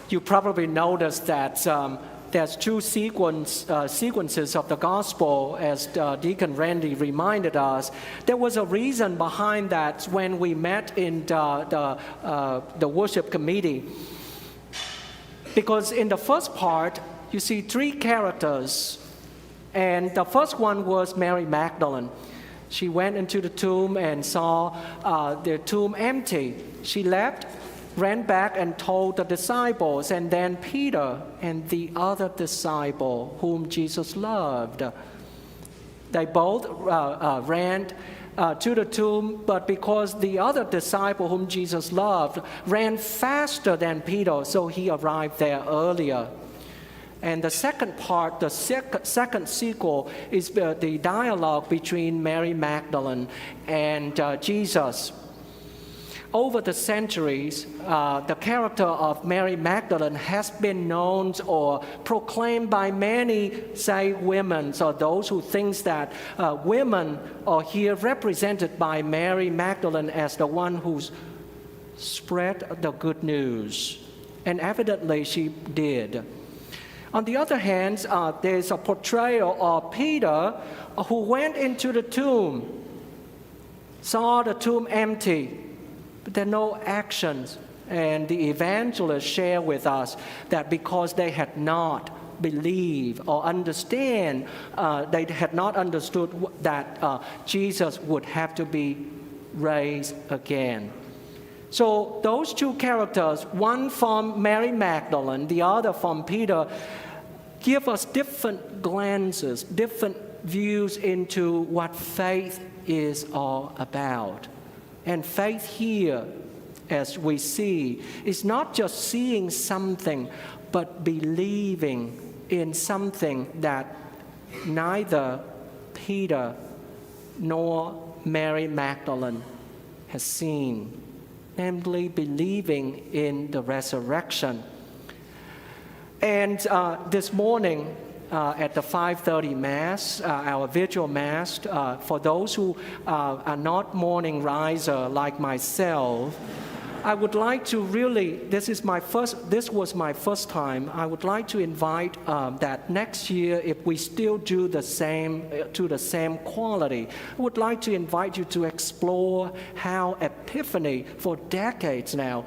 You probably noticed that there's two sequences of the gospel, as Deacon Randy reminded us. There was a reason behind that when we met in the worship committee. Because in the first part, you see three characters. And the first one was Mary Magdalene. She went into the tomb and saw the tomb empty. She left, ran back and told the disciples, and then Peter and the other disciple whom Jesus loved. They both ran to the tomb, but because the other disciple whom Jesus loved ran faster than Peter, so he arrived there earlier. And the second part, the second sequel, is the dialogue between Mary Magdalene and Jesus. Over the centuries, the character of Mary Magdalene has been known or proclaimed by many, say, women, or those who think that women are here represented by Mary Magdalene as the one who's spread the good news. And evidently she did. On the other hand, there's a portrayal of Peter who went into the tomb, saw the tomb empty, but there are no actions. And the evangelists share with us that because they had not believed or understand, they had not understood that Jesus would have to be raised again. So those two characters, one from Mary Magdalene, the other from Peter, give us different glances, different views into what faith is all about. And faith here, as we see, is not just seeing something, but believing in something that neither Peter nor Mary Magdalene has seen. Namely, believing in the resurrection. And this morning at the 5:30 Mass, our vigil Mass, for those who are not morning riser like myself, I would like to really, this was my first time, I would like to invite that next year, if we still do the same, to the same quality, I would like to invite you to explore how Epiphany, for decades now,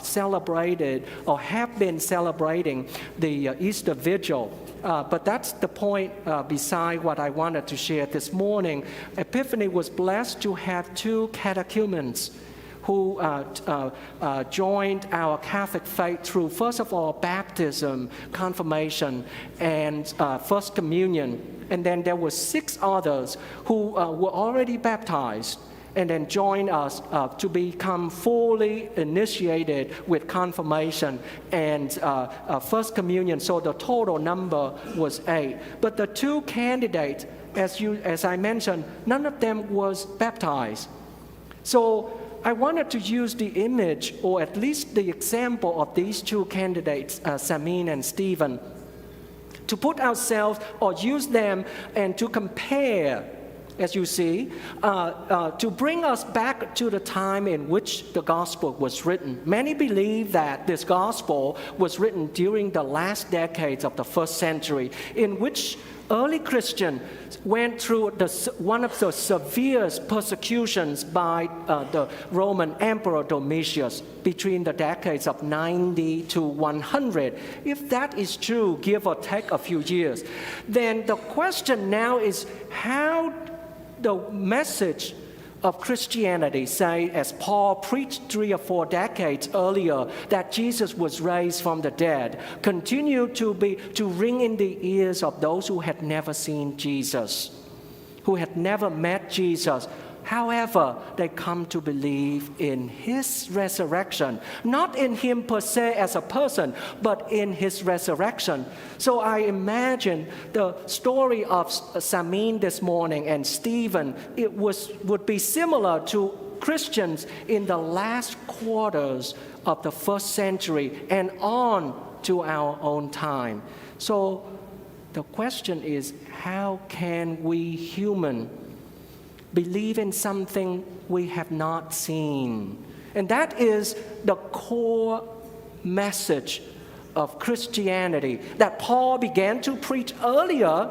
celebrated or have been celebrating the Easter Vigil. But that's the point beside what I wanted to share this morning. Epiphany was blessed to have two catechumens who joined our Catholic faith through, first of all, baptism, confirmation, and First Communion. And then there were 6 others who were already baptized and then joined us to become fully initiated with confirmation and First Communion. So the total number was 8. But the 2 candidates, as I mentioned, none of them was baptized. So I wanted to use the image, or at least the example of these 2 candidates, Samin and Stephen, to put ourselves or use them and to compare, as you see, to bring us back to the time in which the gospel was written. Many believe that this gospel was written during the last decades of the 1st century, in which early Christians went through one of the severest persecutions by the Roman Emperor Domitius between the decades of 90 to 100. If that is true, give or take a few years, then the question now is how the message of Christianity, say, as Paul preached 3 or 4 decades earlier, that Jesus was raised from the dead, continued to ring in the ears of those who had never seen Jesus, who had never met Jesus. However, they come to believe in His resurrection, not in Him per se as a person, but in His resurrection. So I imagine the story of Samin this morning and Stephen, would be similar to Christians in the last quarters of the 1st century and on to our own time. So the question is, how can we human believe in something we have not seen? And that is the core message of Christianity that Paul began to preach earlier,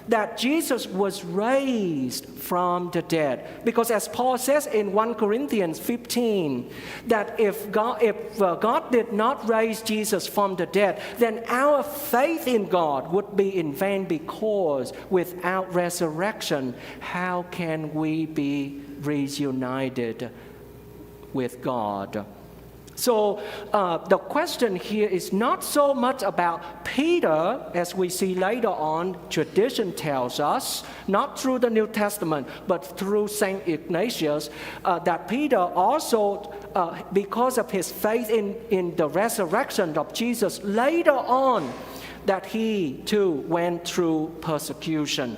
that Jesus was raised from the dead. Because as Paul says in 1 Corinthians 15, that if God did not raise Jesus from the dead, then our faith in God would be in vain, because without resurrection, how can we be reunited with God? So the question here is not so much about Peter, as we see later on, tradition tells us, not through the New Testament, but through St. Ignatius, that Peter also, because of his faith in the resurrection of Jesus, later on, that he too went through persecution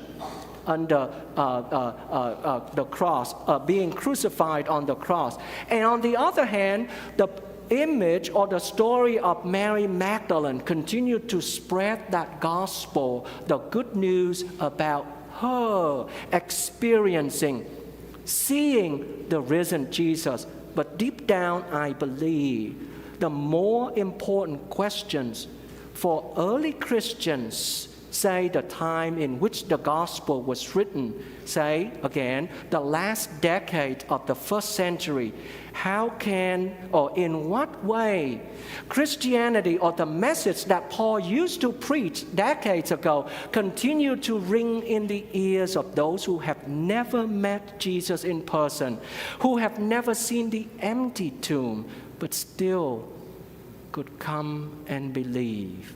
under the cross, being crucified on the cross. And on the other hand, the image or the story of Mary Magdalene continued to spread that gospel, the good news about her experiencing, seeing the risen Jesus. But deep down, I believe the more important questions for early Christians, say the time in which the gospel was written, say again, the last decade of the first century, how can or in what way Christianity or the message that Paul used to preach decades ago continue to ring in the ears of those who have never met Jesus in person, who have never seen the empty tomb, but still could come and believe.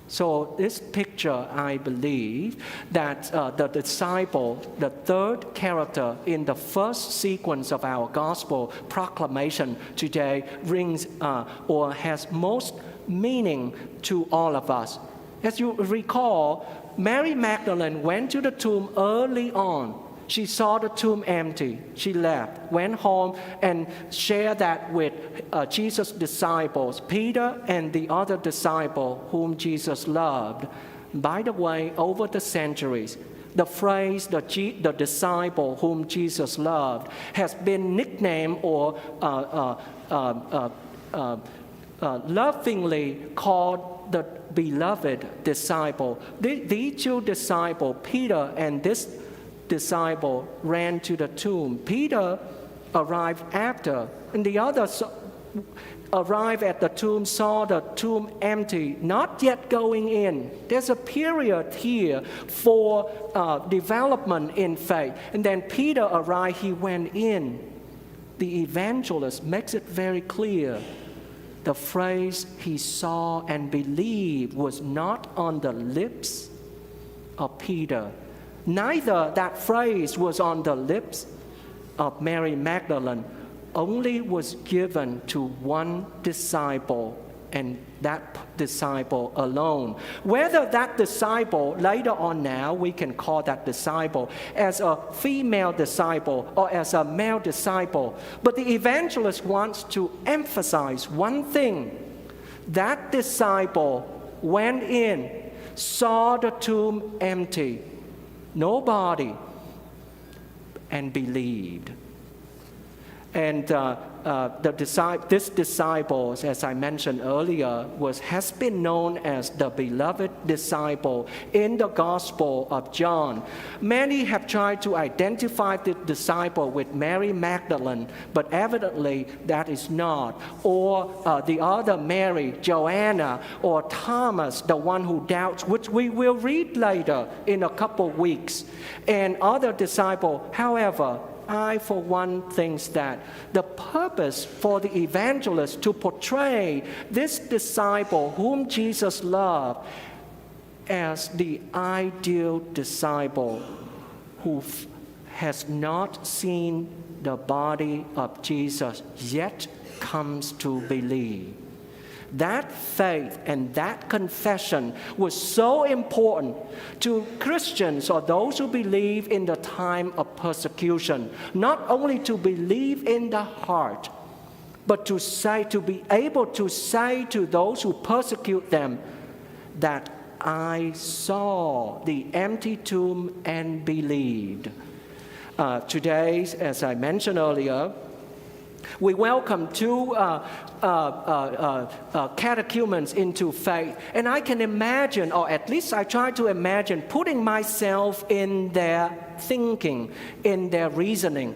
So this picture, I believe, that the disciple, the third character in the first sequence of our gospel proclamation today, rings or has most meaning to all of us. As you recall, Mary Magdalene went to the tomb early on. She saw the tomb empty. She left, went home, and shared that with Jesus' disciples, Peter and the other disciple whom Jesus loved. By the way, over the centuries, the phrase, the disciple whom Jesus loved, has been nicknamed or lovingly called the beloved disciple. These two disciples, Peter and this disciple, ran to the tomb. Peter arrived after, and the others arrived at the tomb, saw the tomb empty, not yet going in. There's a period here for development in faith. And then Peter arrived, he went in. The evangelist makes it very clear. The phrase he saw and believed was not on the lips of Peter. Neither that phrase was on the lips of Mary Magdalene, only was given to one disciple, and that disciple alone. Whether that disciple, later on now, we can call that disciple as a female disciple or as a male disciple. But the evangelist wants to emphasize one thing. That disciple went in, saw the tomb empty, nobody, and believed. And this disciple, as I mentioned earlier, has been known as the beloved disciple in the Gospel of John. Many have tried to identify the disciple with Mary Magdalene, but evidently that is not. Or the other Mary, Joanna, or Thomas, the one who doubts, which we will read later in a couple weeks. And other disciple, however, I, for one, think that the purpose for the evangelist to portray this disciple whom Jesus loved as the ideal disciple who has not seen the body of Jesus yet comes to believe. That faith and that confession was so important to Christians or those who believe in the time of persecution, not only to believe in the heart, but to be able to say to those who persecute them that I saw the empty tomb and believed. Today, as I mentioned earlier, We welcome two catechumens into faith. And I can imagine, or at least I try to imagine, putting myself in their thinking, in their reasoning.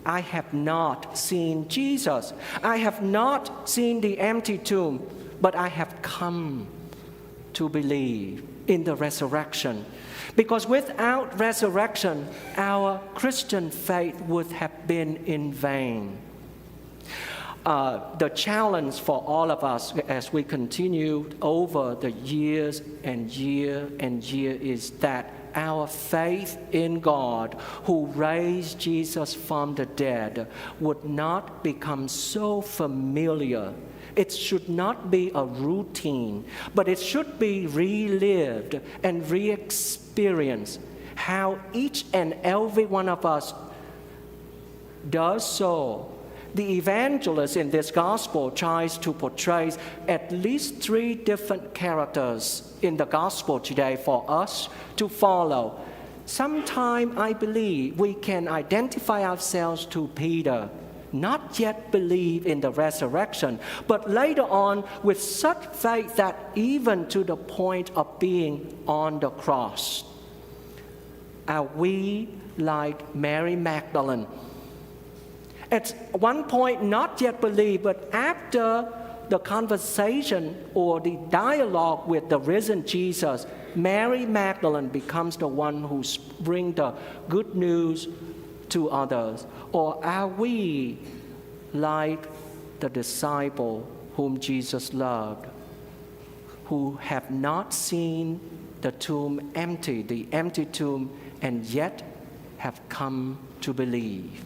I have not seen Jesus. I have not seen the empty tomb, but I have come to believe in the resurrection. Because without resurrection, our Christian faith would have been in vain. The challenge for all of us as we continue over the years and year is that our faith in God, who raised Jesus from the dead, would not become so familiar. It should not be a routine, but it should be relived and re-experienced. How each and every one of us does so. The evangelist in this gospel tries to portray at least 3 different characters in the gospel today for us to follow. Sometime I believe we can identify ourselves to Peter, not yet believe in the resurrection, but later on with such faith that even to the point of being on the cross. Are we like Mary Magdalene? At one point, not yet believe, but after the conversation or the dialogue with the risen Jesus, Mary Magdalene becomes the one who brings the good news to others. Or are we like the disciple whom Jesus loved, who have not seen the tomb empty, the empty tomb, and yet have come to believe?